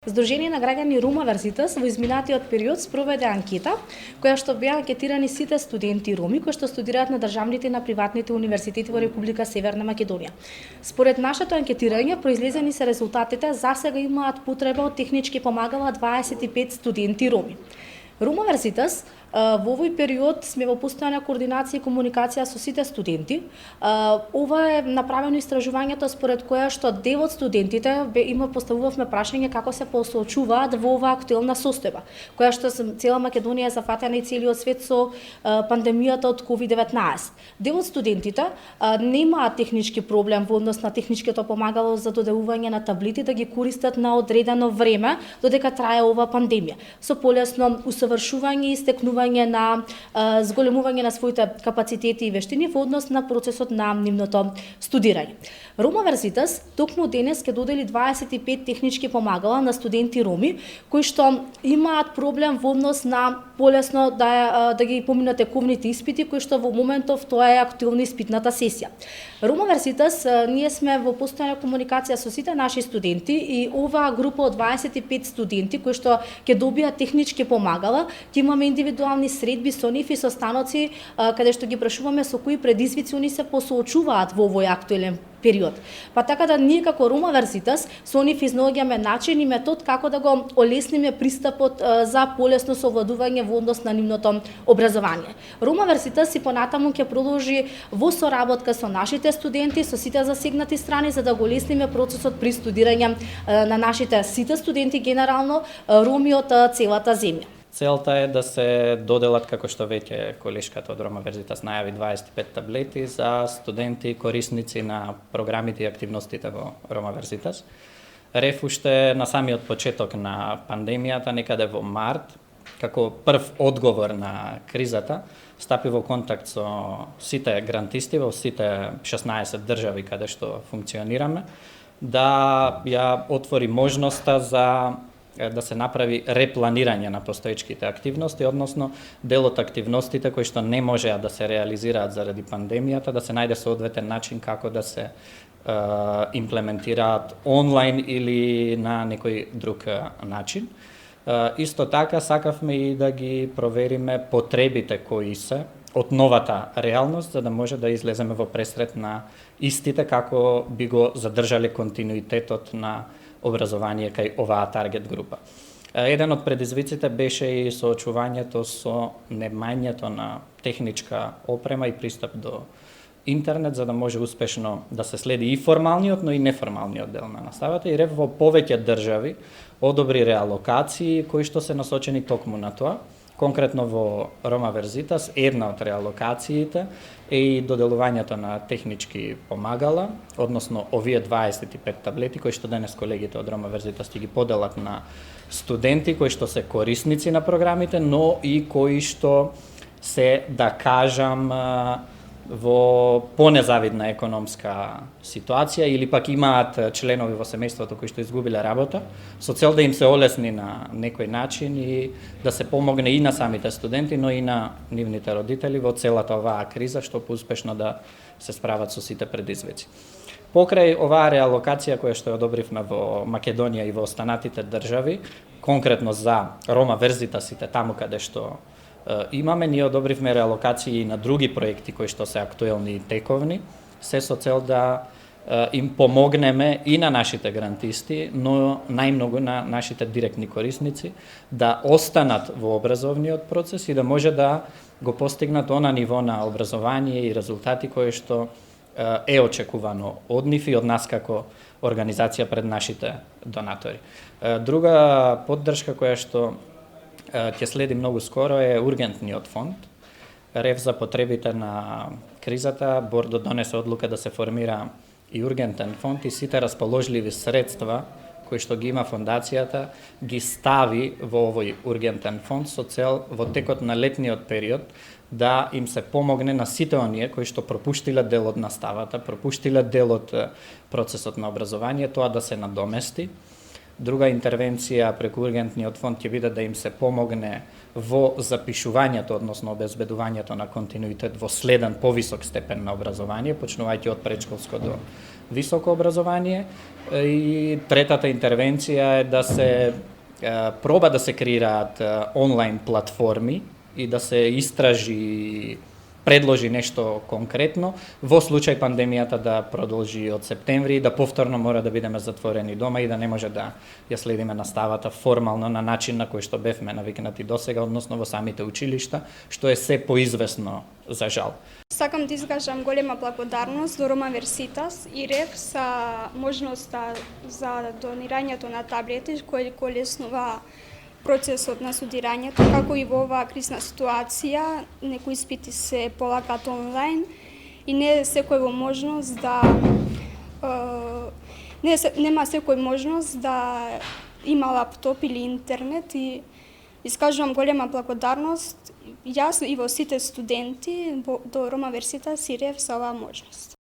Сдружение на граѓани Рума Верзитас во изминатиот период спроведе анкета, која што беа анкетирани сите студенти роми кои што студираат на државните и на приватните универзитети во Република Северна Македонија. Според нашето анкетирање, произлезени се резултатите, засега имаат потреба од технички помагала 25 студенти роми. Рума Верзитас во овој период сме во постојана координација и комуникација со сите студенти. Ова е направено истражувањето според која што дел од студентите поставувавме прашање како се посоочуваат во оваа актуелна состојба, која што цела Македонија е зафатена и целиот свет со пандемијата од COVID-19. Дел од студентите немаат технички проблем во однос на техничкото помагало за доделување на таблети да ги користат на одредено време додека трае ова пандемија, со полесно усовршување и стекнување на зголемување на своите капацитети и вештини во однос на процесот на нивното студирање. Рума Верзитас токму денес ќе додели 25 технички помагала на студенти роми кои што имаат проблем во однос на полесно да ги поминат тековните испити кои што во моментов тоа е актуелна испитната сесија. Рума Верзитас ние сме во постојана комуникација со сите наши студенти и оваа група од 25 студенти кои што ќе добијат технички помагала, ќе имаме индивидуални средби со нив и со станоци каде што ги прашуваме со кои предизвици они се посоочуваат во овој актуелен период. Па така да ние како Рума Верзитас со нив изнаоѓаме начин и метод како да го олесниме пристапот за полесно совладување во однос на нивното образование. Рума Верзитас и понатаму ќе продолжи во соработка со нашите студенти, со сите засегнати страни за да го олесниме процесот при студирање на нашите сите студенти генерално роми од целата земја. Целта е да се доделат, како што веќе колешката од Рума Верзитас најави, 25 таблети за студенти и корисници на програмите и активностите во Рума Верзитас. Рев уште на самиот почеток на пандемијата, некаде во март, како прв одговор на кризата, стапи во контакт со сите грантисти во сите 16 држави каде што функционираме, да ја отвори можноста за да се направи репланирање на постоечките активности, односно дел од активностите кои што не можеа да се реализираат заради пандемијата, да се најде соодветен начин како да се имплементираат онлайн или на некој друг начин. Исто така сакавме и да ги провериме потребите кои се од новата реалност, за да може да излеземе во пресрет на истите како би го задржале континуитетот на образование кај оваа таргет група. Еден од предизвиците беше и соочувањето со немањето на техничка опрема и пристап до интернет, за да може успешно да се следи и формалниот, но и неформалниот дел на наставата. И РЕВ во повеќе држави одобри реалокации кои што се насочени токму на тоа. Конкретно во Рума Верзитас, една од реалокациите е и доделувањето на технички помагала, односно овие 25 таблети кои што денес колегите од Рума Верзитас ќе ги поделат на студенти кои што се корисници на програмите, но и кои што се, да кажам, во понезавидна економска ситуација или пак имаат членови во семејството кои што изгубиле работа, со цел да им се олесни на некој начин и да се помогне и на самите студенти, но и на нивните родители во целата оваа криза, што поуспешно да се справат со сите предизвици. Покрај оваа реалокација која што ја одобривме во Македонија и во останатите држави, конкретно за Рума Верзитасите таму каде што имаме, ние одобривме реалокации и на други проекти кои што се актуелни и тековни, се со цел да им помогнеме и на нашите грантисти, но најмногу на нашите директни корисници да останат во образовниот процес и да може да го постигнат она ниво на образование и резултати кои што е очекувано од нив и од нас како организација пред нашите донатори. Друга поддршка која што ќе следи многу скоро е ургентниот фонд. РЕВ за потребите на кризата, бордо донесе одлука да се формира и ургентен фонд и сите расположливи средства кои што ги има фондацијата ги стави во овој ургентен фонд со цел во текот на летниот период да им се помогне на сите оние кои што пропуштиле дел од наставата, пропуштиле дел од процесот на образование, тоа да се надомести. Друга интервенција преку ургентниот фонд ќе биде да им се помогне во запишувањето, односно обезбедувањето на континуитет во следен повисок степен на образование, почнувајќи од предшколско до високо образование. И третата интервенција е да се проба да се креираат онлайн платформи и да се истражи, предложи нешто конкретно, во случај пандемијата да продолжи од септември и да повторно мора да бидеме затворени дома и да не може да ја следиме наставата формално на начин на кој што бевме навикнати досега, односно во самите училишта, што е се поизвестно за жал. Сакам да изкажам голема благодарност до Рома Верситас и РЕФ за можноста за донирањето на таблети кои леснува процесот на студирањето, како и во оваа кризна ситуација, некои испити се полагаат онлайн и нема секој можност да има лаптоп или интернет и искажувам голема благодарност јас и во сите студенти до Рома Верситас и РЕФ за оваа можност.